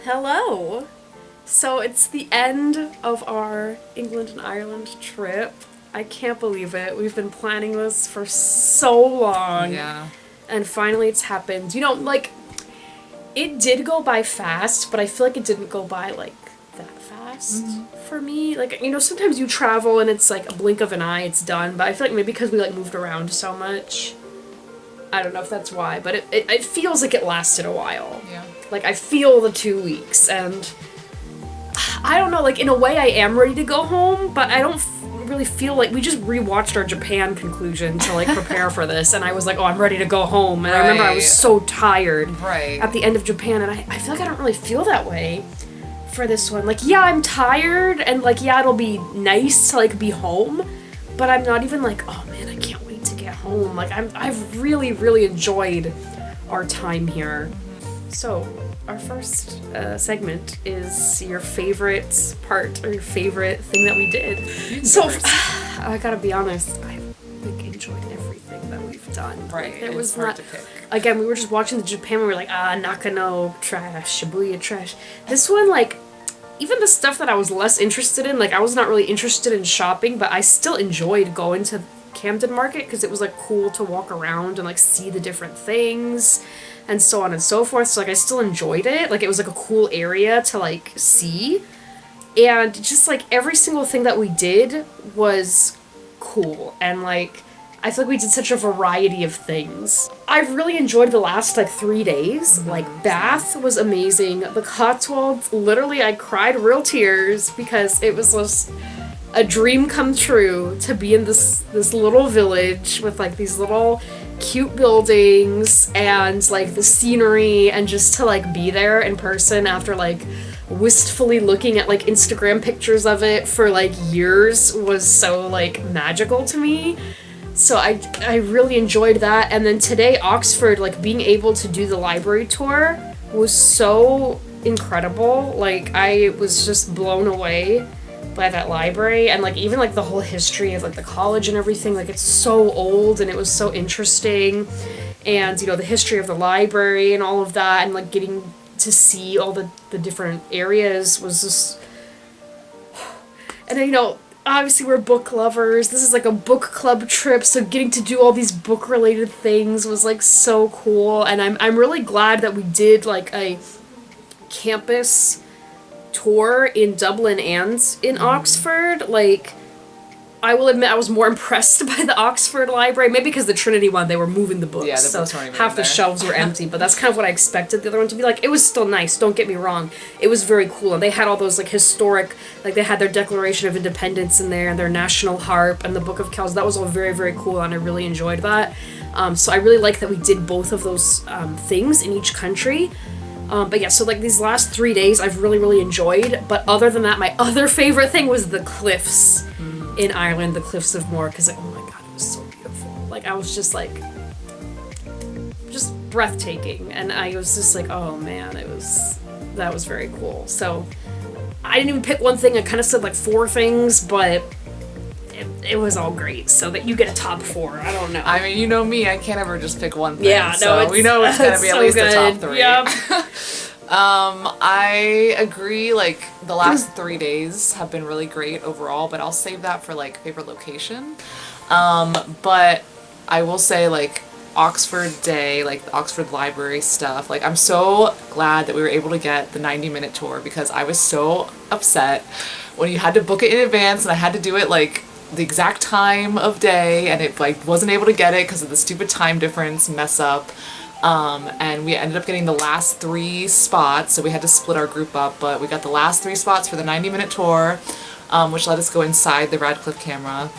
Hello! So it's the end of our England and Ireland trip. I can't believe it. We've been planning this for so long. Yeah. And finally it's happened. It did go by fast, but I feel like it didn't go by, that fast for me. Sometimes you travel and it's like a blink of an eye, it's done. But I feel like maybe because we, moved around so much. I don't know if that's why, but it feels like it lasted a while. Yeah. I feel the 2 weeks, and I don't know, in a way I am ready to go home, but I don't really feel like we just rewatched our Japan conclusion to, prepare for this, and I was like, oh, I'm ready to go home, and I remember I was so tired at the end of Japan, and I feel like I don't really feel that way for this one. Yeah, I'm tired, and, yeah, it'll be nice to, be home, but I'm not even oh, man, I can't wait to get home. I've really, really enjoyed our time here. So, our first segment is your favorite part or your favorite thing that we did. So, I gotta be honest, I enjoyed everything that we've done. Right, There was hard not. to pick. Again, we were just watching the Japan. We were like, Nakano trash, Shibuya trash. This one, even the stuff that I was less interested in, I was not really interested in shopping, but I still enjoyed going to Camden Market because it was cool to walk around and see the different things and so on and so forth. So I still enjoyed it. It was a cool area to see. And just every single thing that we did was cool. And I feel like we did such a variety of things. I've really enjoyed the last 3 days. Bath was amazing. The Cotswolds, literally I cried real tears because it was just a dream come true to be in this little village with these little cute buildings and the scenery, and just to be there in person after wistfully looking at Instagram pictures of it for years was so magical to me. So I really enjoyed that. And then today Oxford, being able to do the library tour was so incredible. I was just blown away by that library, and even the whole history of the college and everything. It's so old and it was so interesting, and the history of the library and all of that, and getting to see all the different areas was just. And then obviously we're book lovers. This is a book club trip, so getting to do all these book related things was so cool, and I'm really glad that we did a campus tour in Dublin and in Oxford. I will admit I was more impressed by the Oxford library, maybe because the Trinity one, they were moving the books, Yeah, the so books weren't even half the there. shelves were empty, but that's kind of what I expected the other one to be It was still nice, don't get me wrong. It was very cool, and they had all those historic, they had their Declaration of Independence in there, and their National Harp, and the Book of Kells. That was all very, very cool, and I really enjoyed that. So I really like that we did both of those things in each country. But yeah, so these last 3 days I've really, really enjoyed. But other than that, my other favorite thing was the cliffs in Ireland, the Cliffs of Moher, because oh my god, it was so beautiful. I was just just breathtaking, and I was just oh man, that was very cool. So I didn't even pick one thing. I kind of said 4 things, but it was all great. So that you get a top 4, I don't know. I mean, you know me, I can't ever just pick one thing. Yeah, no, so we know it's gonna be at least good. the top 3. Yep. I agree, the last 3 days have been really great overall, but I'll save that for favorite location. But I will say Oxford Day, the Oxford Library stuff, I'm so glad that we were able to get the 90-minute tour, because I was so upset when you had to book it in advance and I had to do it the exact time of day, and it wasn't able to get it because of the stupid time difference mess up. And we ended up getting the last 3 spots, so we had to split our group up, but we got the last 3 spots for the 90-minute tour, which let us go inside the Radcliffe camera.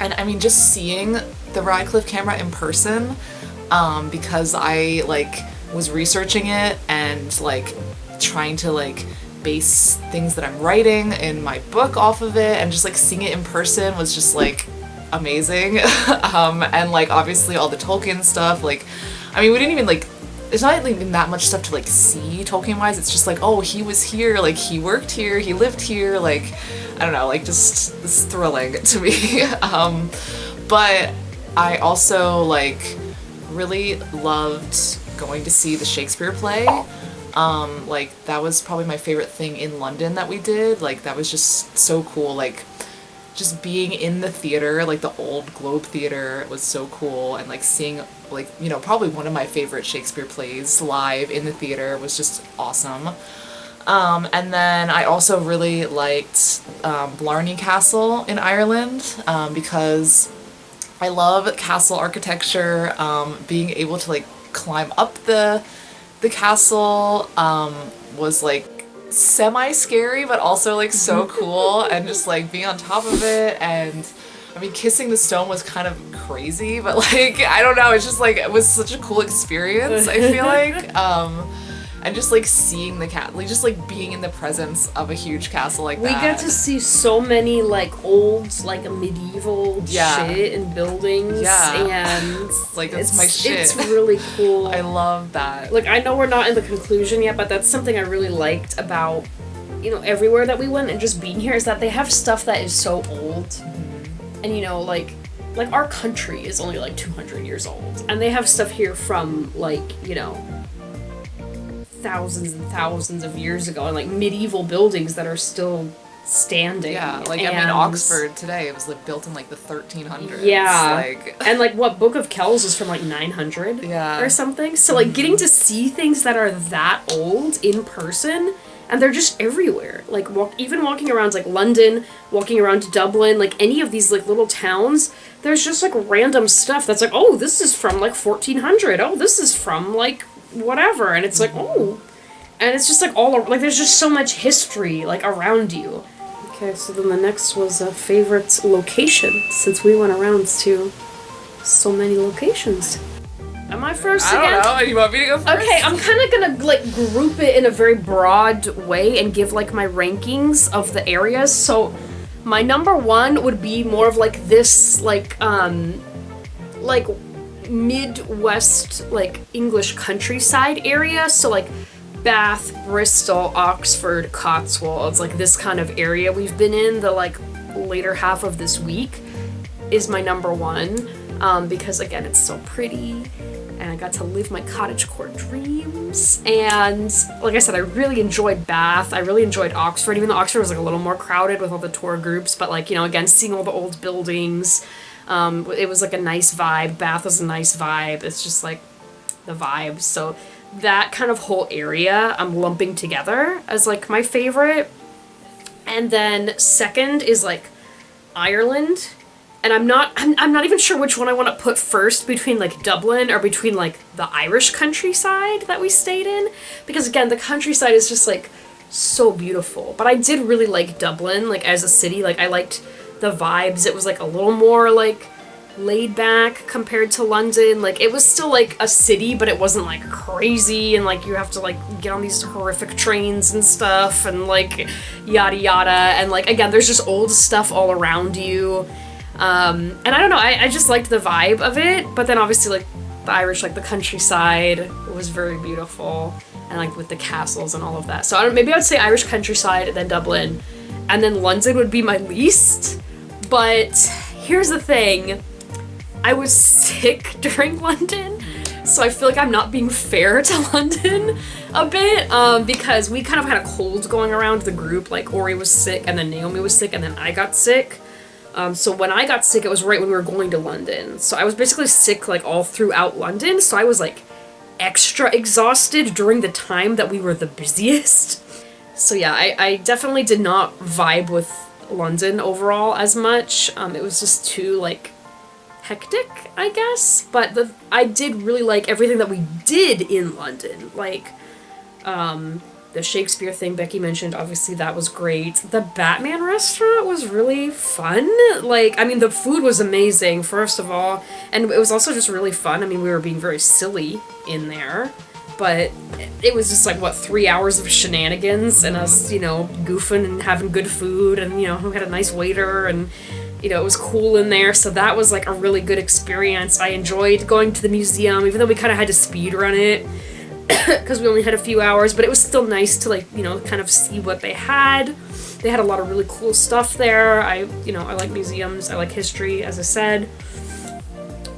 And I mean, just seeing the Radcliffe camera in person, because I was researching it and trying to base things that I'm writing in my book off of it, and just seeing it in person was just amazing. And obviously all the Tolkien stuff, I mean, we didn't even there's not even that much stuff to see Tolkien wise. It's just oh, he was here, he worked here, he lived here, I don't know, just it's thrilling to me. But I also really loved going to see the Shakespeare play. Like that was probably my favorite thing in London that we did. Like that was just so cool. Like just being in the theater, like the old Globe Theater was so cool, and like seeing like, you know, probably one of my favorite Shakespeare plays live in the theater was just awesome. And then I also really liked Blarney Castle in Ireland, because I love castle architecture. Being able to like climb up the castle was like semi scary, but also like so cool, and just like being on top of it. And I mean, kissing the stone was kind of crazy, but like I don't know, it's just like it was such a cool experience, I feel like. And just like seeing the cat, like just like being in the presence of a huge castle like that. We got to see so many like old, like medieval shit and buildings. Yeah. And like that's my shit. It's really cool. I love that. Like, I know we're not in the conclusion yet, but that's something I really liked about, you know, everywhere that we went and just being here, is that they have stuff that is so old. And, you know, like our country is only like 200 years old. And they have stuff here from, like, you know, thousands and thousands of years ago, and like medieval buildings that are still standing. Yeah, like I mean, Oxford today, it was like built in like the 1300s. Yeah, like and like what Book of Kells is from like 900 or something. So like getting to see things that are that old in person, and they're just everywhere. Like even walking around like London, walking around Dublin, like any of these like little towns, there's just like random stuff that's like, oh, this is from like 1400. Oh, this is from like whatever, and it's like, oh, and it's just like all like there's just so much history like around you. Okay, so then the next was a favorite location, since we went around to so many locations. Am I first again? I don't know. You want me to go first? Okay, I'm kind of gonna like group it in a very broad way and give like my rankings of the areas. So my number one would be more of like this like Midwest, like English countryside area. So like Bath, Bristol, Oxford, Cotswolds, like this kind of area we've been in the like later half of this week is my number one, because again, it's so pretty and I got to live my cottagecore dreams. And like I said, I really enjoyed Bath. I really enjoyed Oxford, even though Oxford was like a little more crowded with all the tour groups, but like, you know, again, seeing all the old buildings, it was like a nice vibe. Bath was a nice vibe. It's just like the vibes. So that kind of whole area I'm lumping together as like my favorite. And then second is like Ireland. And I'm not even sure which one I want to put first, between like Dublin or between like the Irish countryside that we stayed in, because again, the countryside is just like so beautiful. But I did really like Dublin, like as a city. Like I liked the vibes. It was like a little more like laid back compared to London. Like it was still like a city, but it wasn't like crazy and like you have to like get on these horrific trains and stuff and like yada yada. And like again, there's just old stuff all around you. And I don't know, I just liked the vibe of it, but then obviously like the Irish, like the countryside was very beautiful, and like with the castles and all of that. So maybe I would say Irish countryside and then Dublin, and then London would be my least. But here's the thing, I was sick during London, so I feel like I'm not being fair to London a bit, because we kind of had a cold going around the group. Like Ori was sick, and then Naomi was sick, and then I got sick. So when I got sick, it was right when we were going to London. So I was basically sick like all throughout London. So I was like extra exhausted during the time that we were the busiest. So yeah, I definitely did not vibe with London overall as much. It was just too like hectic, I guess. But I did really like everything that we did in London. Like, the Shakespeare thing Becky mentioned, obviously that was great. The Batman restaurant was really fun. Like, I mean, the food was amazing, first of all, and it was also just really fun. I mean, we were being very silly in there, but it was just like, what, 3 hours of shenanigans and us, you know, goofing and having good food, and, you know, we had a nice waiter, and, you know, it was cool in there, so that was like a really good experience. I enjoyed going to the museum, even though we kind of had to speed run it, because we only had a few hours, but it was still nice to like, you know, kind of see what they had. They had a lot of really cool stuff there. I like museums, I like history, as I said.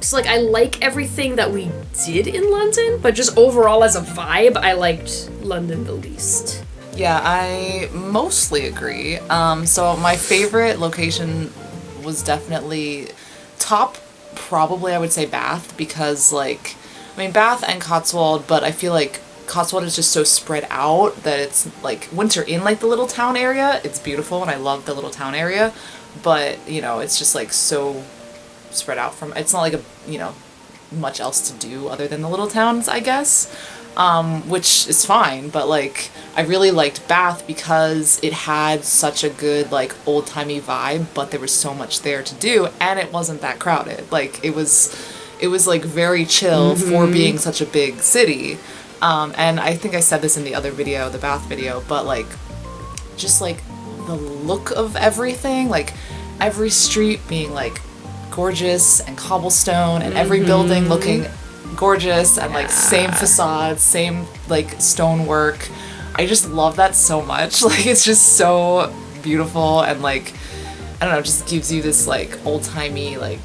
So like I like everything that we did in London, but just overall as a vibe, I liked London the least. Yeah, I mostly agree. So my favorite location was definitely top, probably I would say Bath, because like, I mean Bath and Cotswold, but I feel like Cotswold is just so spread out that it's like once you're in like the little town area, it's beautiful and I love the little town area, but you know, it's just like so spread out from, it's not like a, you know, much else to do other than the little towns, I guess. Which is fine, but like I really liked Bath because it had such a good like old-timey vibe, but there was so much there to do and it wasn't that crowded. Like it was like very chill for being such a big city. And I think I said this in the other video, the Bath video, but like just like the look of everything, like every street being like gorgeous and cobblestone and every building looking gorgeous and like same facades, same like stonework. I just love that so much. Like it's just so beautiful and like I don't know, just gives you this like old-timey like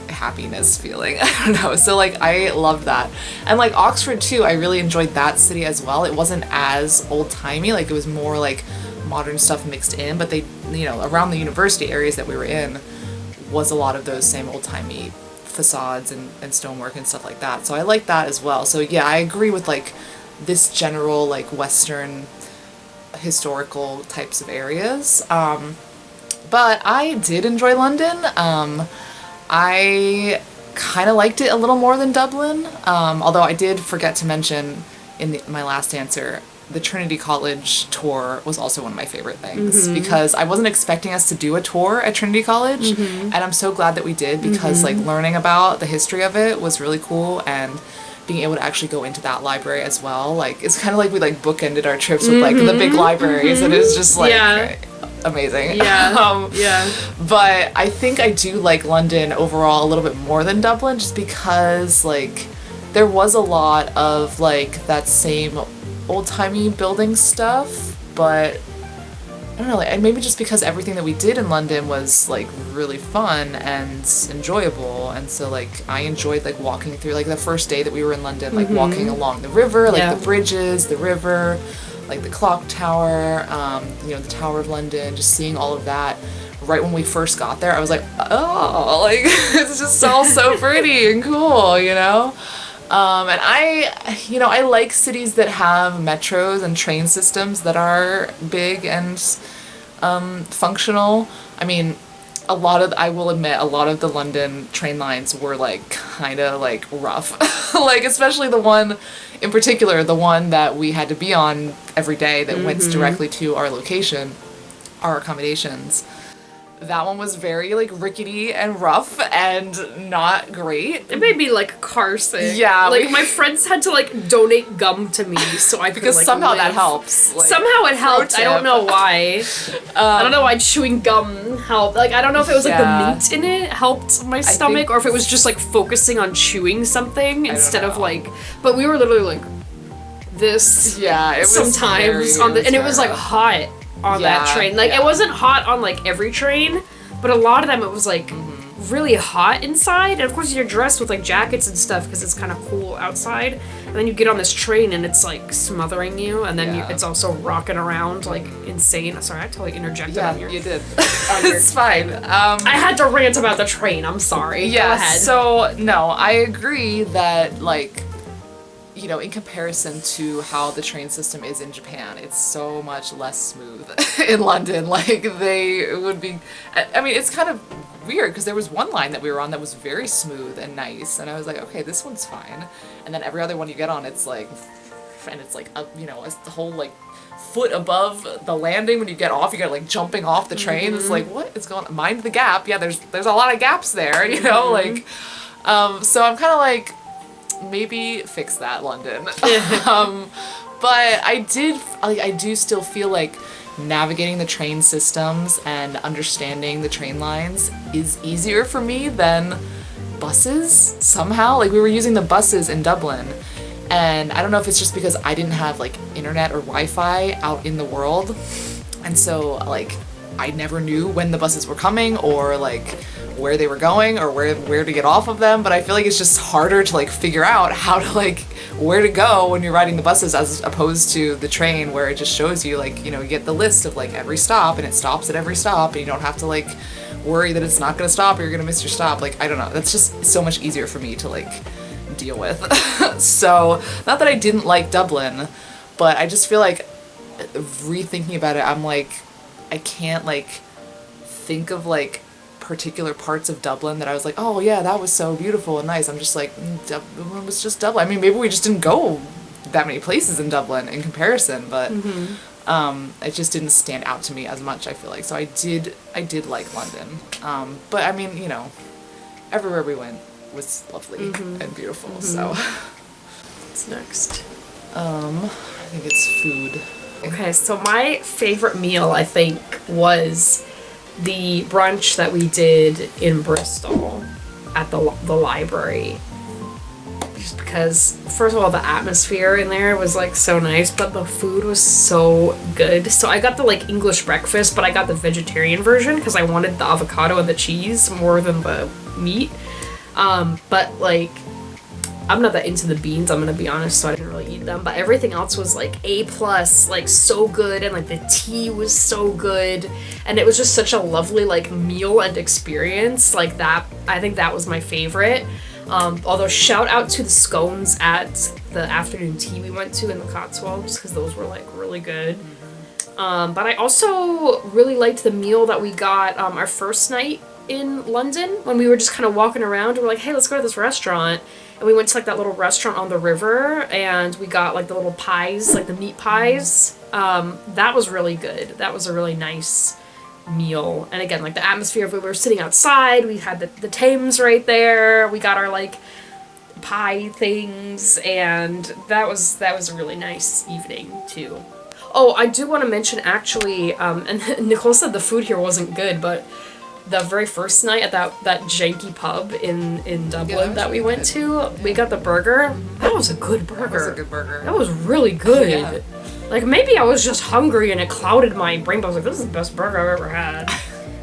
happiness feeling. I don't know. So like I loved that. And like Oxford too, I really enjoyed that city as well. It wasn't as old-timey, like it was more like modern stuff mixed in, but they, you know, around the university areas that we were in was a lot of those same old-timey facades and stonework and stuff like that. So I like that as well. So yeah, I agree with like this general like Western historical types of areas. But I did enjoy London. I kind of liked it a little more than Dublin. Although I did forget to mention in my last answer, the Trinity College tour was also one of my favorite things because I wasn't expecting us to do a tour at Trinity College and I'm so glad that we did because like learning about the history of it was really cool and being able to actually go into that library as well, like it's kind of like we like bookended our trips with like the big libraries and it was just like amazing. But I think I do like London overall a little bit more than Dublin just because like there was a lot of like that same old-timey building stuff, but I don't know, like, maybe just because everything that we did in London was like really fun and enjoyable, and so like I enjoyed like walking through like the first day that we were in London, like walking along the river, like the bridges, the river, like the clock tower, you know, the Tower of London, just seeing all of that. Right when we first got there, I was like, oh, like it's just all so pretty and cool, you know? And I like cities that have metros and train systems that are big and functional. I mean, I will admit, a lot of the London train lines were like kind of like rough. Like especially the one in particular, the one that we had to be on every day that went directly to our location, our accommodations. That one was very like rickety and rough and not great. It made me like car sick. Yeah, like my friends had to like donate gum to me so I could because like somehow live. that helps. Like, somehow it helped. I don't know why. I don't know why chewing gum helped. Like I don't know if it was like the mint in it helped my stomach or if it was just like focusing on chewing something instead of like. But we were literally like this. Yeah, it was sometimes on the and it was like hot on that train. Like it wasn't hot on like every train, but a lot of them it was like really hot inside. And of course you're dressed with like jackets and stuff because it's kind of cool outside. And then you get on this train and it's like smothering you, and then it's also rocking around like insane. Sorry, I totally interjected on your. You did. It's fine. I had to rant about the train. I'm sorry. Yeah. Go ahead. So no, I agree that like, you know, in comparison to how the train system is in Japan, it's so much less smooth in London. Like they would be, I mean, it's kind of weird because there was one line that we were on that was very smooth and nice, and I was like, okay, this one's fine. And then every other one you get on, it's like, and it's like, you know, it's the whole like foot above the landing when you get off, you get like jumping off the train. It's like, what is going on? Mind the gap. Yeah, there's a lot of gaps there, you know, like, so I'm kind of like, maybe fix that, London. But I do still feel like navigating the train systems and understanding the train lines is easier for me than buses somehow. Like we were using the buses in Dublin, and I don't know if it's just because I didn't have like internet or Wi-Fi out in the world, and so like I never knew when the buses were coming or like where they were going or where to get off of them, but I feel like it's just harder to like figure out how to like where to go when you're riding the buses as opposed to the train where it just shows you like, you know, you get the list of like every stop and it stops at every stop and you don't have to like worry that it's not gonna stop or you're gonna miss your stop. Like, I don't know, that's just so much easier for me to like deal with. So, not that I didn't like Dublin, but I just feel like rethinking about it, I'm like, I can't like think of like particular parts of Dublin that I was like, oh yeah, that was so beautiful and nice. I'm just like, Dublin was just Dublin. I mean, maybe we just didn't go that many places in Dublin in comparison, but it just didn't stand out to me as much, I feel like. So I did like London. But I mean, you know, everywhere we went was lovely and beautiful, so. What's next? I think it's food. Okay, so my favorite meal, I think, was the brunch that we did in Bristol at the library. Just because, first of all, the atmosphere in there was like so nice, but the food was so good. So I got the like English breakfast, but I got the vegetarian version because I wanted the avocado and the cheese more than the meat. But like, I'm not that into the beans, I'm gonna be honest, so I didn't really eat them. But everything else was like A+, like so good, and like the tea was so good, and it was just such a lovely like meal and experience. Like that, I think that was my favorite. Although shout out to the scones at the afternoon tea we went to in the Cotswolds, because those were like really good. But I also really liked the meal that we got our first night in London when we were just kind of walking around. We were like, hey, let's go to this restaurant. And we went to like that little restaurant on the river and we got like the little pies, like the meat pies. That was really good. That was a really nice meal. And again, like the atmosphere of we were sitting outside, we had the Thames right there, we got our like pie things, and that was a really nice evening too. Oh, I do want to mention actually, and Nicole said the food here wasn't good, but the very first night at that janky pub in Dublin that we went to, we got the burger. That was a good burger. That was a good burger. That was really good. Yeah. Like, maybe I was just hungry and it clouded my brain, but I was like, this is the best burger I've ever had.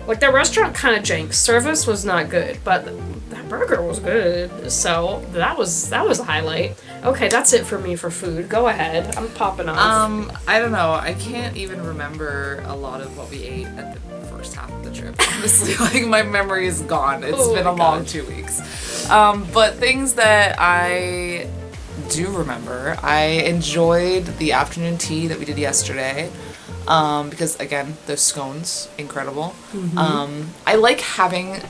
Like, the restaurant kind of jank. Service was not good, but that burger was good. So, that was a highlight. Okay, that's it for me for food. Go ahead. I'm popping off. I don't know. I can't even remember a lot of what we ate at the first half of the trip. Honestly, like, my memory is gone. It's been a long 2 weeks. But things that I do remember, I enjoyed the afternoon tea that we did yesterday. Because again, those scones, incredible. I like having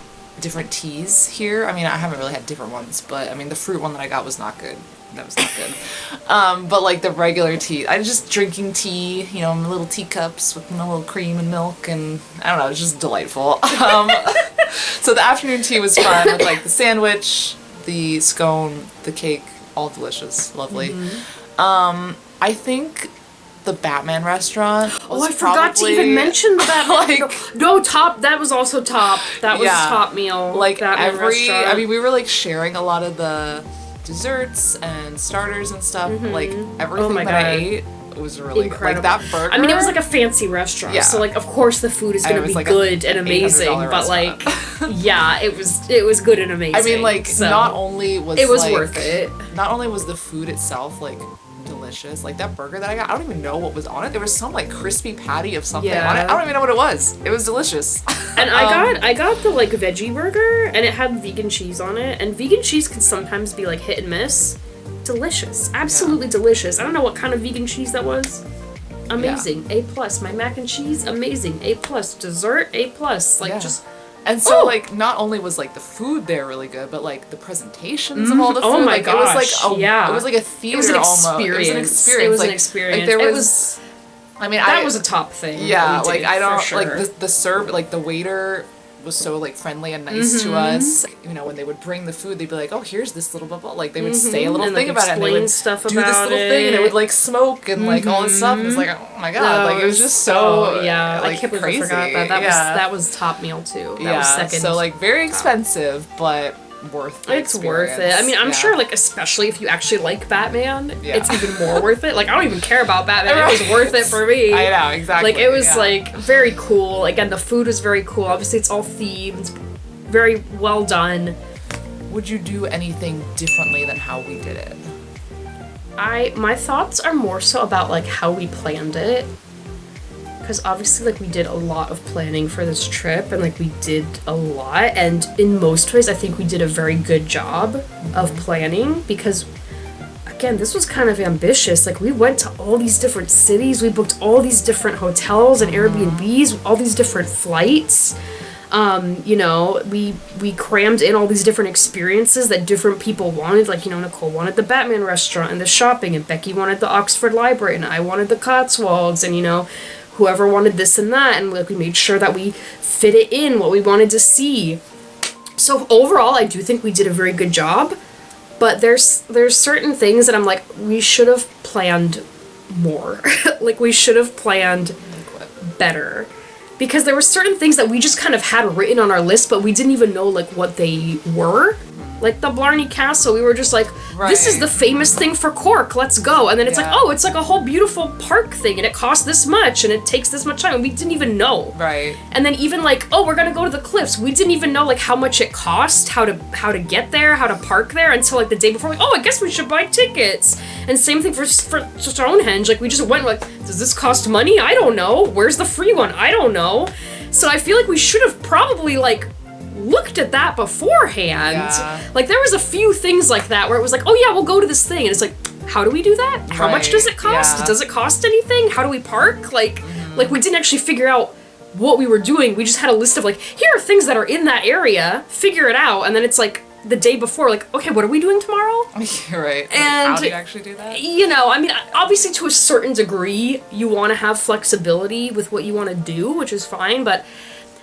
different teas here. I mean, I haven't really had different ones, but I mean, the fruit one that I got was not good. That was not good. But like the regular tea, I'm just drinking tea, you know, in little teacups with a little cream and milk, and I don't know, it's just delightful. So the afternoon tea was fun with like the sandwich, the scone, the cake, all delicious, lovely. I think the Batman restaurant was Oh, I forgot to even mention the Batman. That was also top. That was top meal. Like Batman restaurant. I mean, we were like sharing a lot of the desserts and starters and stuff. Like everything that I ate was really incredible. Good. Like that burger. I mean, it was like a fancy restaurant, so like of course the food is gonna be like good and amazing. But like, yeah, it was good and amazing. I mean, like not only was it was like, worth it. Not only was the food itself like delicious, like that burger that I got, I don't even know what was on it. There was some like crispy patty of something on it. I don't even know what it was. It was delicious. And I got the like veggie burger, and it had vegan cheese on it. And vegan cheese can sometimes be like hit and miss. Delicious, absolutely delicious. I don't know what kind of vegan cheese that was. Amazing, A+. My mac and cheese, amazing, A+. Dessert, A+. Like just. And so, like, not only was, like, the food there really good, but, like, the presentations of all the food. Oh my like, gosh, it was like yeah. It was like a theater It was an almost. experience. It was an experience. It was like, an experience. Like, there it was I mean, that was a top thing. Yeah, like, I don't, for sure. like, the serve, like, the waiter was so, like, friendly and nice to us. You know, when they would bring the food, they'd be like, oh, here's this little blah, blah. Like, they would say a little thing about it, and they would stuff do this little thing, and it would, like, smoke and, like, all this stuff. And it's like, oh my god, like, it was just so, yeah, like, I can't believe crazy. I forgot that. That was top meal, too. That was second. So, like, very expensive, but worth the It's worth it. experience. I mean, I'm sure, like, especially if you actually like Batman, it's even more worth it. Like, I don't even care about Batman. It was worth it for me. I know, exactly. Like, it was, like, very cool. Again, the food was very cool. Obviously, it's all themed. very well done. Would you do anything differently than how we did it? My thoughts are more so about like how we planned it, because obviously like we did a lot of planning for this trip, and like we did a lot, and in most ways I think we did a very good job of planning, because again, this was kind of ambitious. Like we went to all these different cities, we booked all these different hotels and Airbnbs, all these different flights. You know, we crammed in all these different experiences that different people wanted. Like, you know, Nicole wanted the Batman restaurant and the shopping, and Becky wanted the Oxford Library, and I wanted the Cotswolds, and, you know, whoever wanted this and that, and like we made sure that we fit it in what we wanted to see. So overall, I do think we did a very good job, but there's certain things that I'm like, we should have planned more. Like, we should have planned better. Because there were certain things that we just kind of had written on our list, but we didn't even know, like, what they were. Like, the Blarney Castle, we were just like, this is the famous thing for Cork, let's go. And then it's like, oh, it's like a whole beautiful park thing, and it costs this much, and it takes this much time, and we didn't even know. Right. And then even like, oh, we're gonna go to the cliffs. We didn't even know, like, how much it cost, how to get there, how to park there, until, like, the day before, like, oh, I guess we should buy tickets. And same thing for Stonehenge. Like, we just went, like, does this cost money? I don't know. Where's the free one? I don't know. So I feel like we should have probably, like, looked at that beforehand. Yeah. Like, there was a few things like that where it was like, oh yeah, we'll go to this thing, and it's like, how do we do that? How much does it cost? Yeah. Does it cost anything? How do we park? Like, like we didn't actually figure out what we were doing. We just had a list of like, here are things that are in that area, figure it out, and then it's like the day before, like, okay, what are we doing tomorrow? You're right. And how do you actually do that? You know, I mean, obviously to a certain degree, you want to have flexibility with what you want to do, which is fine, but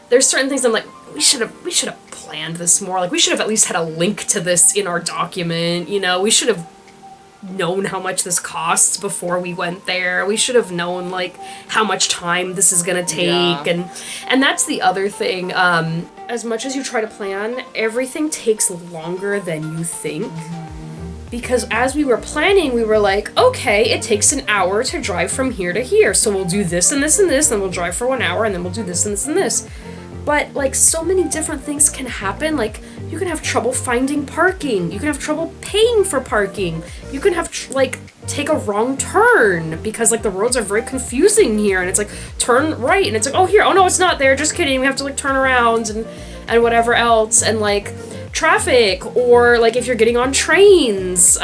there's certain things I'm like, we should have planned this more. Like, we should have at least had a link to this in our document, you know? We should have known how much this costs before we went there. We should have known, like, how much time this is gonna take. Yeah. And that's the other thing. As much as you try to plan, everything takes longer than you think. Because as we were planning, we were like, okay, it takes an hour to drive from here to here, so we'll do this and this and this, then we'll drive for 1 hour, and then we'll do this and this and this. But, like, so many different things can happen. Like, you can have trouble finding parking. You can have trouble paying for parking. You can have, take a wrong turn because, like, the roads are very confusing here. And it's like, turn right. And it's like, oh, here. Oh, no, it's not there. Just kidding. We have to, like, turn around and whatever else. And, like, traffic, or, like, if you're getting on trains,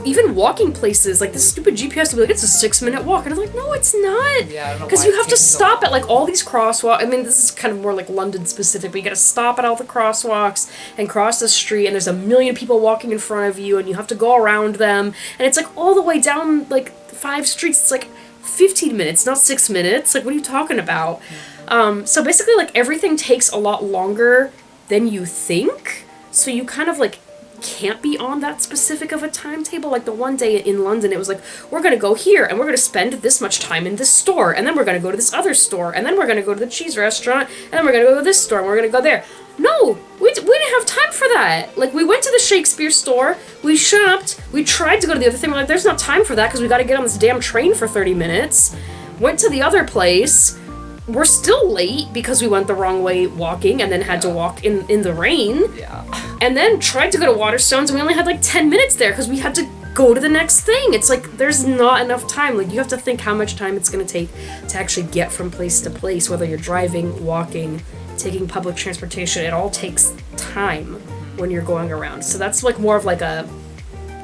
even walking places, like this stupid GPS will be like, it's a 6-minute walk, and I'm like, no, it's not. Yeah, I don't know because why you have it to takes so stop long. at like all these crosswalks. I mean, this is kind of more like London specific, but you gotta stop at all the crosswalks and cross the street, and there's a million people walking in front of you, and you have to go around them, and it's like all the way down like 5 streets. It's like 15 minutes, not 6 minutes. Like, what are you talking about? So basically, like, everything takes a lot longer than you think, so you kind of like can't be on that specific of a timetable. Like, the one day in London, it was like, we're gonna go here, and we're gonna spend this much time in this store, and then we're gonna go to this other store, and then we're gonna go to the cheese restaurant, and then we're gonna go to this store, and we're gonna go there. No, we didn't have time for that. Like, we went to the Shakespeare store, we shopped, we tried to go to the other thing, we're like, there's not time for that because we gotta get on this damn train for 30 minutes. Went to the other place, we're still late because we went the wrong way walking, and then had to walk in the rain. Yeah. And then tried to go to Waterstones, and we only had like 10 minutes there because we had to go to the next thing. It's like, there's not enough time. Like, you have to think how much time it's gonna take to actually get from place to place, whether you're driving, walking, taking public transportation. It all takes time when you're going around. So that's like more of like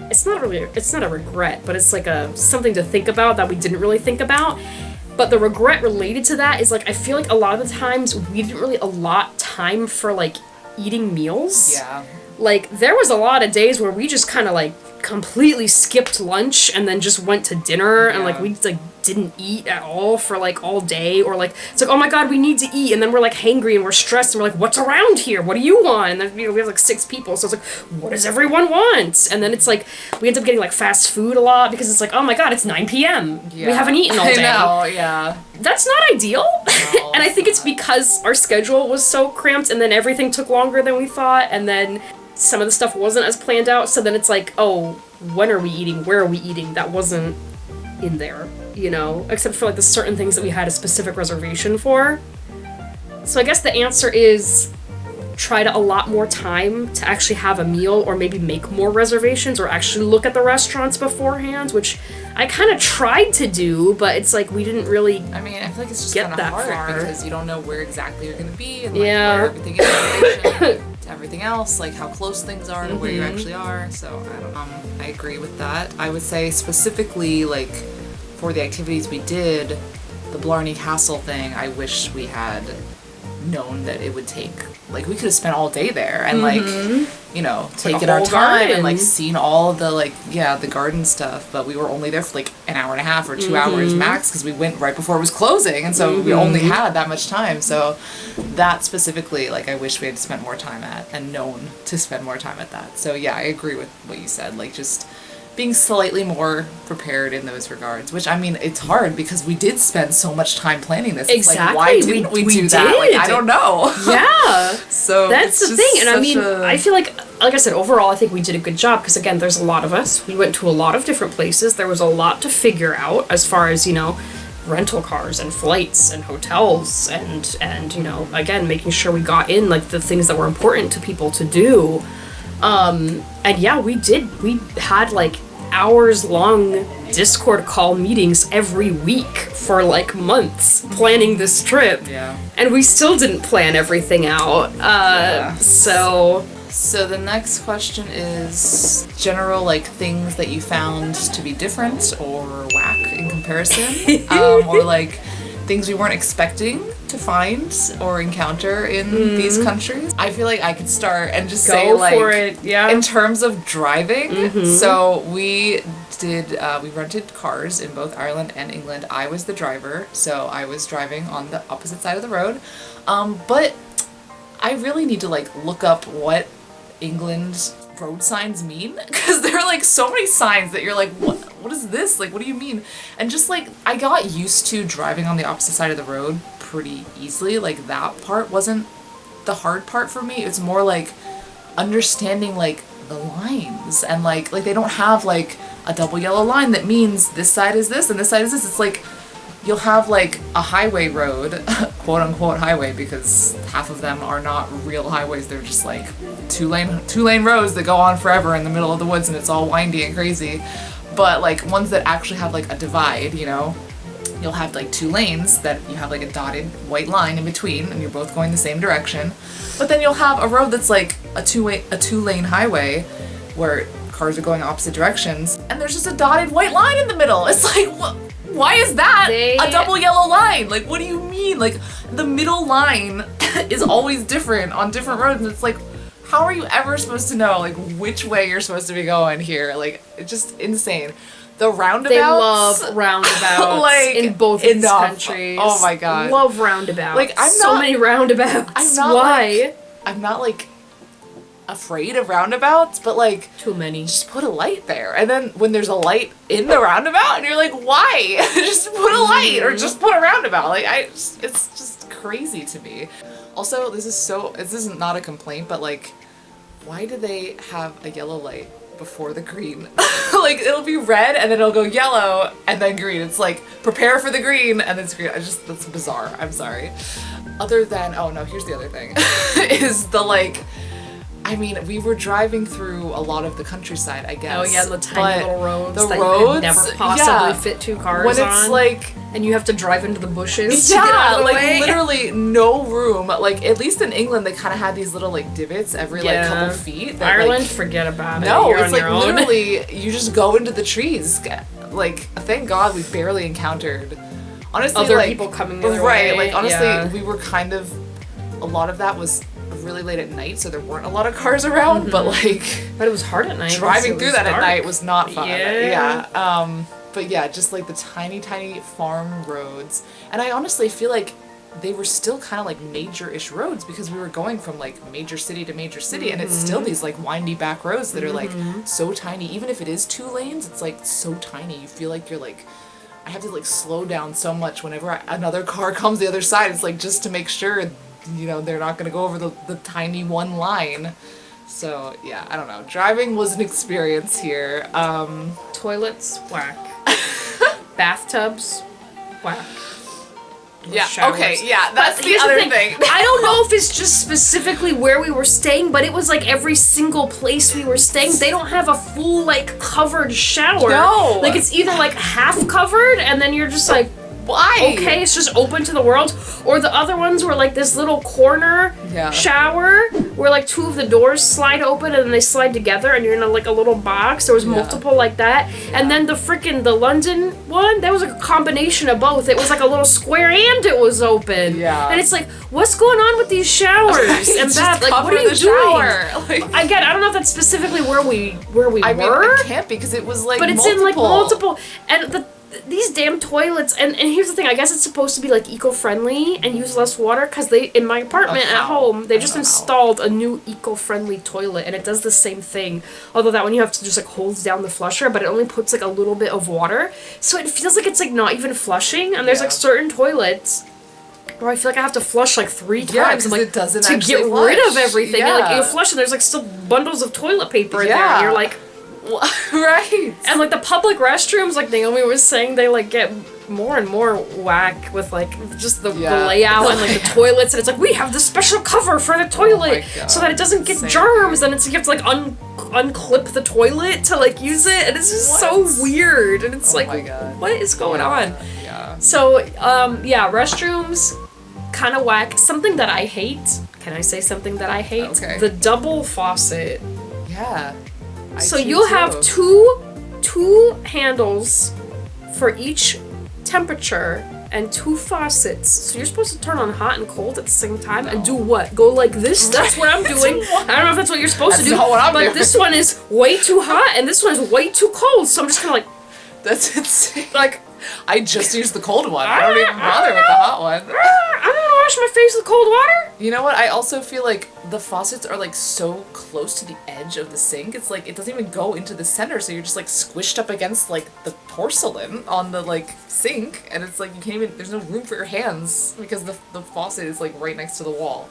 it's not a regret, but it's like something to think about that we didn't really think about. But the regret related to that is, like, I feel like a lot of the times we didn't really allot time for, like, eating meals. Yeah. Like, there was a lot of days where we just kind of, like, completely skipped lunch and then just went to dinner, and, like, we, like, didn't eat at all for, like, all day. Or, like, it's like, oh my god, we need to eat, and then we're, like, hangry and we're stressed, and we're like, what's around here? What do you want? And then, you know, we have, like, 6 people, so it's like, what does everyone want? And then it's like, we end up getting, like, fast food a lot because it's like, oh my god, it's 9 p.m. Yeah. We haven't eaten all day. I know, yeah. That's not ideal. No, And I think it's because our schedule was so cramped, and then everything took longer than we thought, and then some of the stuff wasn't as planned out, so then it's like, oh, when are we eating? Where are we eating? That wasn't in there, you know? Except for, like, the certain things that we had a specific reservation for. So I guess the answer is, try to allot more time to actually have a meal or maybe make more reservations or actually look at the restaurants beforehand, which I kind of tried to do, but it's like we didn't really. I mean, I feel like it's just Get kind of that hard far. because you don't know where exactly you're gonna be and like Yeah. where everything is in relation to everything else, like how close things are to where you actually are. So I don't. I agree with that. I would say specifically like for the activities we did, the Blarney Castle thing. I wish we had known that it would take. Like we could have spent all day there and like you know taken our whole time and garden. like seen all the like the garden stuff, but we were only there for like an hour and a half or 2 hours max because we went right before it was closing, and so we only had that much time. So that specifically, like I wish we had spent more time at and known to spend more time at that. So yeah, I agree with what you said, like just being slightly more prepared in those regards, which I mean it's hard because we did spend so much time planning this. It's Exactly. like, why didn't we do that? Like I did. don't know. Yeah. So That's it's the just thing, and I such mean, a- I feel like I said, overall, I think we did a good job because again, there's a lot of us. We went to a lot of different places. There was a lot to figure out as far as rental cars and flights and hotels and again, making sure we got in like the things that were important to people to do. And yeah, we did. We had like hours long Discord call meetings every week for like months planning this trip. Yeah. And we still didn't plan everything out. So So the next question is general like things that you found to be different or whack in comparison, or like things we weren't expecting to find or encounter in these countries. I feel like I could start and just say go like for it. Yeah. in terms of driving. So we rented cars in both Ireland and England. I was the driver, so I was driving on the opposite side of the road. But I really need to like look up what England's road signs mean, because there are like so many signs that you're like, what is this? Like, what do you mean? And just like I got used to driving on the opposite side of the road pretty easily. Like that part wasn't the hard part for me. It's more like understanding like the lines and like they don't have like a double yellow line that means this side is this and this side is this. It's like you'll have like a highway road, quote unquote highway, because half of them are not real highways. They're just like two lane roads that go on forever in the middle of the woods, and it's all windy and crazy. But like ones that actually have like a divide, you'll have like two lanes that you have like a dotted white line in between, and you're both going the same direction. But then you'll have a road that's like a two lane highway where cars are going opposite directions, and there's just a dotted white line in the middle. It's like, what? Why is that a double yellow line? Like, what do you mean? Like, the middle line is always different on different roads, and it's like, how are you ever supposed to know, like, which way you're supposed to be going here? Like, it's just insane. The roundabouts. they love roundabouts like, in both these enough. countries. Oh my god. Love roundabouts. Like, I'm so not- many roundabouts. I'm not Why? I'm not, like, afraid of roundabouts, but, like, Too many. just put a light there. And then when there's a light in the roundabout, and you're like, why? Just put a light or just put a roundabout. Like, it's just crazy to me. Also, this is not a complaint, but like, why do they have a yellow light before the green? Like, it'll be red and then it'll go yellow and then green. It's like, prepare for the green and then it's green. That's bizarre. I'm sorry. Other than, oh no, here's the other thing. is the like, I mean, we were driving through a lot of the countryside, I guess. Oh yeah, the tiny but little roads the that you roads, could never possibly yeah, fit two cars when it's on. like, and you have to drive into the bushes to get out yeah, of the like way. literally no room. Like at least in England, they kind of had these little like divots every like Yeah. couple feet. That, Ireland, like, forget about it. no, You're it's on like your own. literally you just go into the trees. Like thank God we barely encountered. Honestly, Other like, people coming the other right. way, Like honestly, yeah. we were kind of a lot of that was really late at night, so there weren't a lot of cars around. But like. But it was hard at night. Driving because it through was that dark. at night was not fun. Yeah. But yeah, just like the tiny farm roads. And I honestly feel like they were still kind of like major-ish roads because we were going from like major city to major city, and it's still these like windy back roads that are like so tiny. Even if it is 2 lanes, it's like so tiny. You feel like you're like, I have to like slow down so much whenever another car comes the other side. It's like just to make sure, they're not going to go over the tiny one line. So yeah, I don't know. Driving was an experience here. Toilets, whack. Bathtubs, whack. Yeah. showers. Okay. Yeah. That's the Here's other thing. thing. I don't know if it's just specifically where we were staying, but it was like every single place we were staying, they don't have a full like covered shower. No. Like it's either like half covered and then you're just like, Why? okay, it's just open to the world. Or the other ones were like this little corner shower where like two of the doors slide open and then they slide together and you're in like a little box. There was multiple like that. And then the London one, that was like a combination of both. It was like a little square and it was open. Yeah. And it's like, what's going on with these showers? And Just that, like, what cover are you the doing? shower. Like, Again, I don't know if that's specifically where we I mean, were. it can't be because it was like But it's multiple. in like multiple, and these damn toilets. And here's the thing. I guess it's supposed to be like eco-friendly and use less water because they in my apartment at home they just installed a new eco-friendly toilet and it does the same thing. Although that one you have to just like hold down the flusher, but it only puts like a little bit of water, so it feels like it's like not even flushing. And there's like certain toilets where I feel like I have to flush like 3 times. I'm like, it doesn't to actually get flush. rid of everything. And like you Yeah. flush and there's like still bundles of toilet paper in there. And you're like. Right. And like the public restrooms, like Naomi was saying, they like get more and more whack with like just the layout and like the toilets, and it's like we have this special cover for the toilet so that it doesn't get germs, and it's you have to like unclip the toilet to like use it, and it's just so weird, and it's like what is going on? Yeah. So yeah, restrooms kind of whack. Something that I hate. Can I say something that I hate? Okay. The double faucet. Yeah. So you'll have two handles for each temperature and 2 faucets. So you're supposed to turn on hot and cold at the same time and do what? Go like this? That's what I'm doing. I don't know if that's what you're supposed to do. Not what I'm but doing. this one is way too hot and this one is way too cold. So I'm just kind of like, That's insane. like, I just used the cold one. I don't even bother with the hot one. I don't want to wash my face with cold water. You know what? I also feel like the faucets are like so close to the edge of the sink. It's like it doesn't even go into the center, so you're just like squished up against like the porcelain on the like sink, and it's like you can't even. There's no room for your hands because the faucet is like right next to the wall.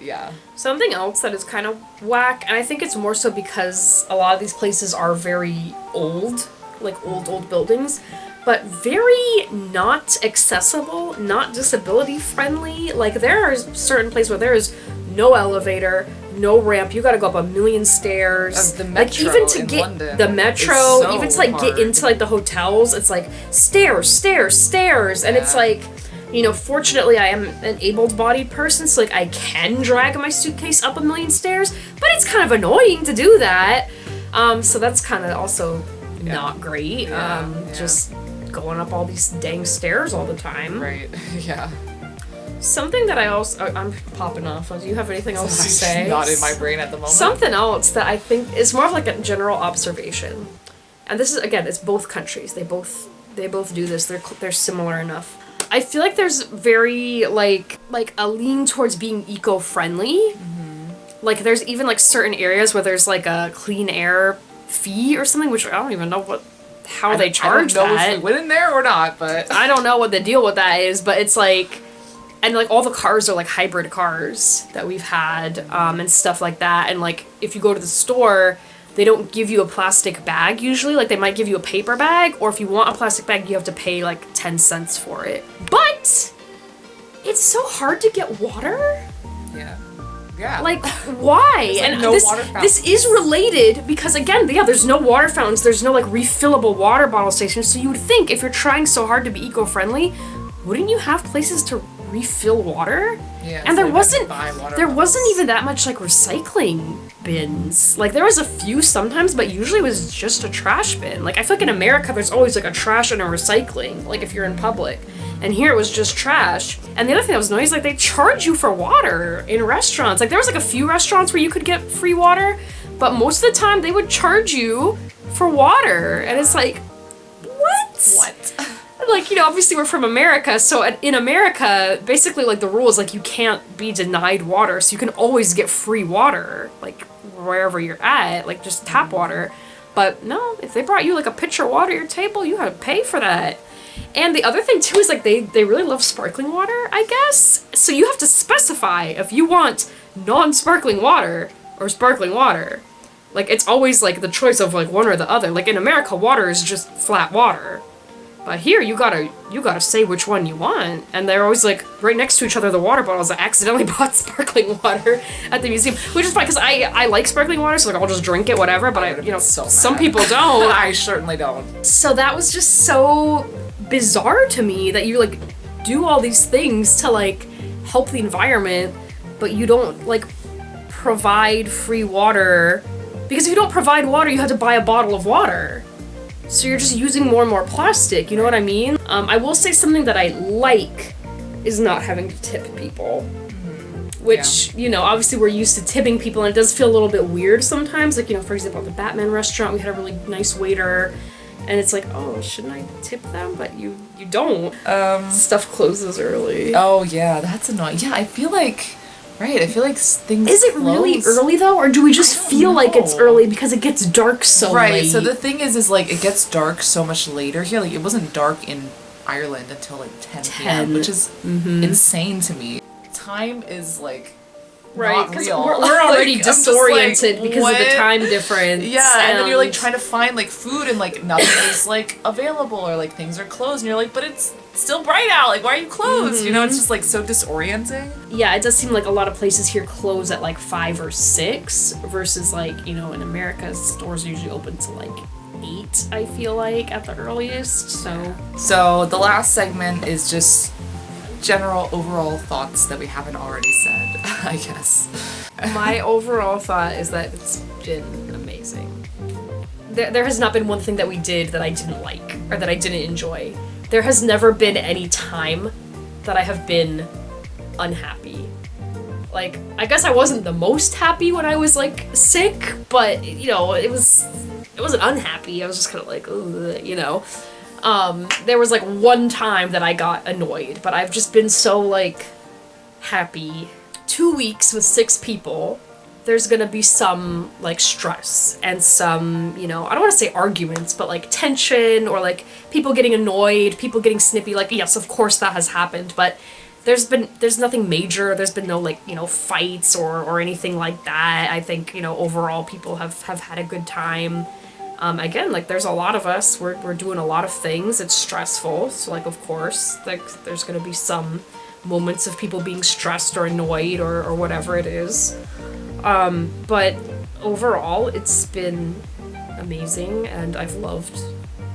Yeah. Something else that is kind of whack, and I think it's more so because a lot of these places are very old, like old buildings, but very not accessible, not disability friendly. Like there are certain places where there is no elevator, no ramp. You got to go up a million stairs. The metro like even to in get London the metro, is so even to like hard. get into like the hotels, it's like stairs, and it's like. You know, fortunately, I am an able-bodied person, so like I can drag my suitcase up a million stairs, but it's kind of annoying to do that. So that's kind of also not great. Just going up all these dang stairs all the time. Right. Yeah. Something that I'm popping off. Do you have anything else to say? Not in my brain at the moment. Something else that I think is more of like a general observation, and this is again, it's both countries. They both do this. They're similar enough. I feel like there's very like a lean towards being eco-friendly. Mm-hmm. Like there's even like certain areas where there's like a clean air fee or something, which I don't even know how they charge I don't know that. if we went in there or not, but I don't know what the deal with that is, but it's like, and like all the cars are like hybrid cars that we've had, and stuff like that. And like if you go to the store, they don't give you a plastic bag usually. Like they might give you a paper bag, or if you want a plastic bag, you have to pay like 10 cents for it. But it's so hard to get water. yeah. Like why? Like and no this water fountains. this is related because again, there's no water fountains. There's no like refillable water bottle stations. So you would think if you're trying so hard to be eco-friendly, wouldn't you have places to refill water? Yeah, And there so wasn't there wasn't even that much like recycling bins. Like there was a few sometimes, but usually it was just a trash bin. Like I feel like in America there's always like a trash and a recycling, like if you're in public. And here it was just trash. And the other thing that was annoying is like they charge you for water in restaurants. Like there was like a few restaurants where you could get free water, but most of the time they would charge you for water. And it's like, what? Like, you know, obviously we're from America, so in America, basically, like, the rule is, like, you can't be denied water, so you can always get free water, like, wherever you're at, like, just tap water. But no, if they brought you, like, a pitcher of water at your table, you had to pay for that. And the other thing, too, is, like, they really love sparkling water, I guess. So you have to specify if you want non-sparkling water or sparkling water. Like, it's always, like, the choice of, like, one or the other. Like, in America, water is just flat water. But here, you gotta say which one you want. And they're always like right next to each other, the water bottles. I accidentally bought sparkling water at the museum, which is fine because I like sparkling water, so like I'll just drink it, whatever. But some people don't. I certainly don't. So that was just so bizarre to me that you like do all these things to like help the environment, but you don't like provide free water, because if you don't provide water, you have to buy a bottle of water. So you're just using more and more plastic, you know what I mean? I will say something that I like is not having to tip people. Which, you know, obviously we're used to tipping people, and it does feel a little bit weird sometimes. Like, you know, for example, at the Batman restaurant, we had a really nice waiter, and it's like, oh, shouldn't I tip them? But you don't. Stuff closes early. Oh yeah, that's annoying. Yeah, I feel like things. Is it really close. early though, or do we just feel like it's know. early because it gets dark so Right. late? So the thing is like it gets dark so much later here. Like it wasn't dark in Ireland until like 10 p.m., 10. which is insane to me. Time is like right, not because real. we're already Like, I'm just disoriented like, because of the what? time difference. Yeah, and then you're like trying to find like food and like nothing is like available, or like things are closed and you're like, but it's still bright out, like why are you closed? You know, it's just like so disorienting. Yeah, it does seem like a lot of places here close at like 5 or 6 versus like, you know, in America stores are usually open to like 8, I feel like, at the earliest. So the last segment is just general overall thoughts that we haven't already said, I guess. My overall thought is that it's been amazing. There has not been one thing that we did that I didn't like or that I didn't enjoy. There has never been any time that I have been unhappy. Like, I guess I wasn't the most happy when I was like sick, but you know, it wasn't unhappy. I was just kind of like, ugh, you know. There was like one time that I got annoyed, but I've just been so like happy. 2 weeks with 6 people, there's gonna be some like stress and some, you know, I don't want to say arguments, but like tension or like people getting annoyed, people getting snippy. Like, yes, of course that has happened, but there's nothing major. There's been no like, you know, fights or anything like that. I think, you know, overall people have had a good time. Again, like there's a lot of us, we're doing a lot of things. It's stressful, so like of course like there's gonna be some moments of people being stressed or annoyed or whatever it is. But overall it's been amazing and I've loved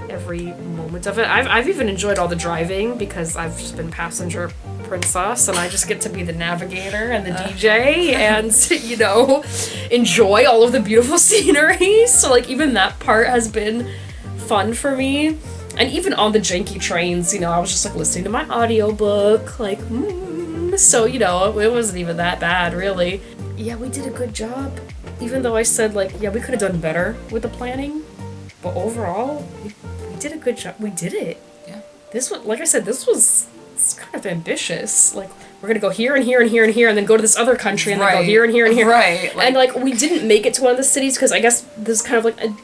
every moment of it. I've even enjoyed all the driving because I've just been passenger princess and I just get to be the navigator and the DJ and, you know, enjoy all of the beautiful scenery. So like even that part has been fun for me. And even on the janky trains, you know, I was just like listening to my audiobook, like, so, you know, it wasn't even that bad, really. Yeah, we did a good job. Even though I said, like, yeah, we could have done better with the planning. But overall, we did a good job. We did it. Yeah. This was, like I said, it's kind of ambitious. Like, we're gonna go here and here and here and here, and then go to this other country, and then go here and here and here. Right. And, like, we didn't make it to one of the cities, because I guess this is kind of, like, a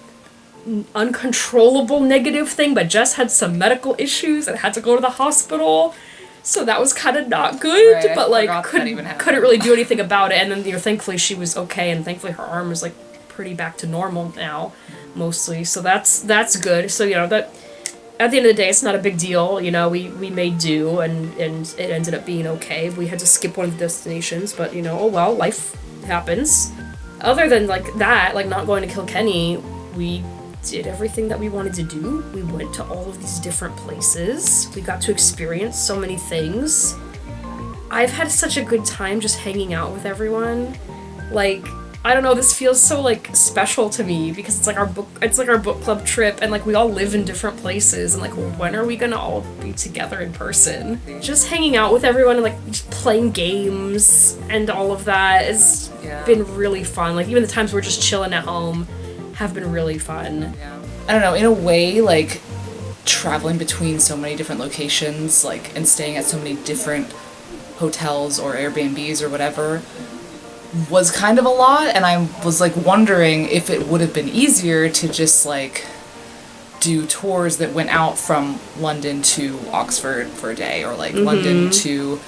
uncontrollable negative thing, but Jess had some medical issues and had to go to the hospital, so that was kind of not good. Right, but like couldn't really do anything about it. And then, you know, thankfully she was okay, and thankfully her arm is like pretty back to normal now, mostly. So that's good. So, you know, that at the end of the day, it's not a big deal. You know, we made do, and it ended up being okay. We had to skip one of the destinations, but you know, oh well, life happens. Other than like that, like not going to Kilkenny, we did everything that we wanted to do. We went to all of these different places. We got to experience so many things. I've had such a good time just hanging out with everyone. Like, I don't know, this feels so like special to me because it's like our book club trip, and like we all live in different places, and like when are we gonna all be together in person? Just hanging out with everyone and like just playing games and all of that has been really fun. Like even the times we're just chilling at home have been really fun. Yeah. I don't know, in a way, like traveling between so many different locations, like, and staying at so many different hotels or Airbnbs or whatever was kind of a lot, and I was like wondering if it would have been easier to just like do tours that went out from London to Oxford for a day, or like London to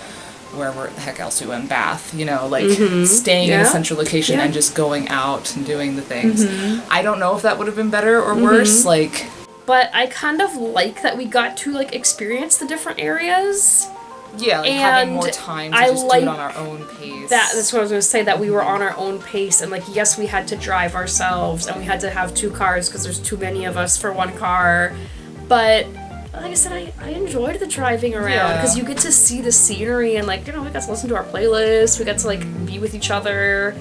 wherever the heck else we went, Bath, you know, like staying in a central location and just going out and doing the things. I don't know if that would have been better or worse. Like, but I kind of like that we got to like experience the different areas. Yeah, like having more And time to I just do like it on our own pace. That's what I was going to say, that we were on our own pace, and like, yes, we had to drive ourselves, and we had to have 2 cars because there's too many of us for 1 car, but like I said, I enjoyed the driving around because you get to see the scenery, and like, you know, we got to listen to our playlist, we got to like be with each other.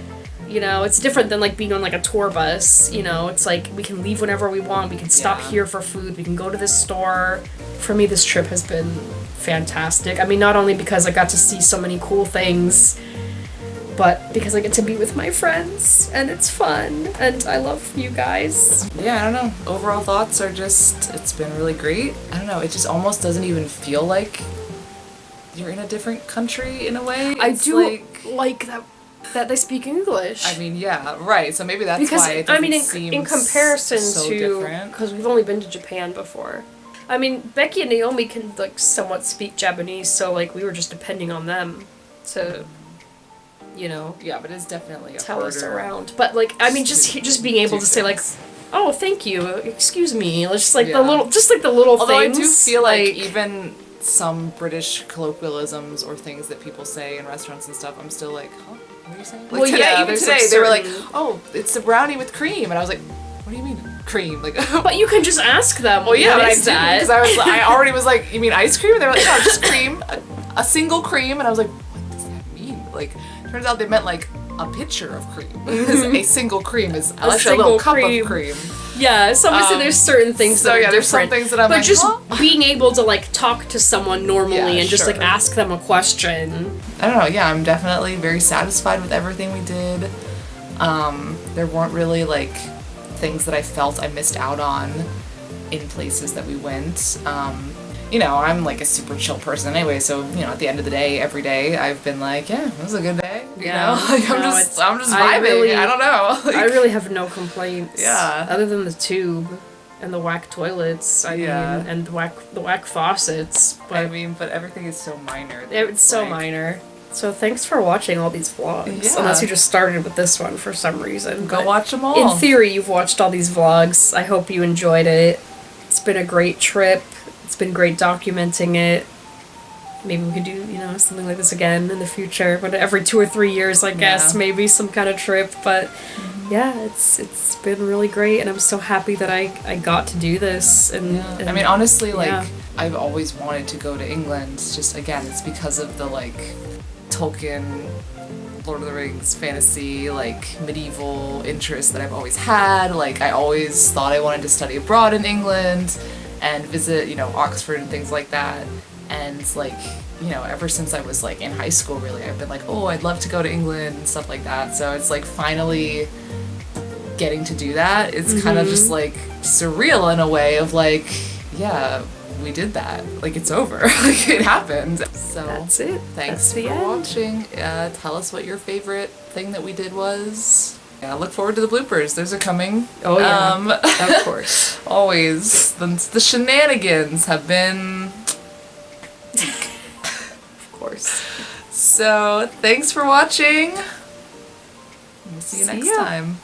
You know, it's different than like being on like a tour bus. You know, it's like we can leave whenever we want, we can stop here for food, we can go to this store. For me, this trip has been fantastic. I mean, not only because I got to see so many cool things, but because I get to be with my friends, and it's fun, and I love you guys. Yeah, I don't know. Overall thoughts are just, it's been really great. I don't know, it just almost doesn't even feel like you're in a different country in a way. I It's do like that they speak English. I mean, yeah, right. So maybe that's Because why it doesn't I mean, seem in comparison so to, different. because we've only been to Japan before. I mean, Becky and Naomi can like somewhat speak Japanese, so like we were just depending on them to, you know, Yeah, but it's definitely a tell us harder around. But like, I mean, just being able to say like, things. oh, thank you, excuse me, just like Yeah. the little Although things. I do feel like even some British colloquialisms or things that people say in restaurants and stuff, I'm still like, huh? What are you saying? Like Well, today, yeah, even there's, today, like, they were like, certain- oh, it's a brownie with cream, and I was like, what do you mean cream? Like, But you can just ask them. well, yeah, what but I is didn't that? because I already was like, you mean ice cream? And they were like, no, just cream, a single cream, and I was like, what does that mean? Like, turns out they meant like a pitcher of cream. Because a single cream is actually a single little cup cream. of cream. Yeah, so obviously there's certain things so that are yeah, there's some different. things that I'm but like, just huh? being able to like talk to someone normally Yeah, and just like sure. ask them a question. I don't know, yeah, I'm definitely very satisfied with everything we did. There weren't really like things that I felt I missed out on in places that we went. You know, I'm like a super chill person anyway, so you know, at the end of the day, every day I've been like, yeah, it was a good day. You Yeah. know? Like, I'm No, just I vibing. really- I don't know. Like, I really have no complaints. Yeah. Other than the tube and the whack toilets. I Yeah. mean, and the whack faucets. But I mean, but everything is so minor. that it's so like- minor. So thanks for watching all these vlogs. Yeah. Unless you just started with this one for some reason. Go But watch them all. in theory, you've watched all these vlogs. I hope you enjoyed it. It's been a great trip. It's been great documenting it. Maybe we could do, you know, something like this again in the future, but every 2 or 3 years, I guess, Yeah. maybe some kind of trip. But yeah, it's been really great, and I'm so happy that I got to do this. And, Yeah. and I mean, honestly, like, yeah. I've always wanted to go to England. Just again, it's because of the like Tolkien, Lord of the Rings, fantasy, like medieval interest that I've always had. Like, I always thought I wanted to study abroad in England and visit, you know, Oxford and things like that. And like, you know, ever since I was like in high school, really, I've been like, oh, I'd love to go to England and stuff like that. So it's like finally getting to do that. It's kind of just like surreal in a way of like, yeah, we did that. Like, it's over. Like, it happened. So That's it. thanks That's the for end. watching. Tell us what your favorite thing that we did was. Yeah, look forward to the bloopers. Those are coming. Oh, yeah. Of course. Always. The shenanigans have been. Of course. So, thanks for watching. We'll see you See next ya. time.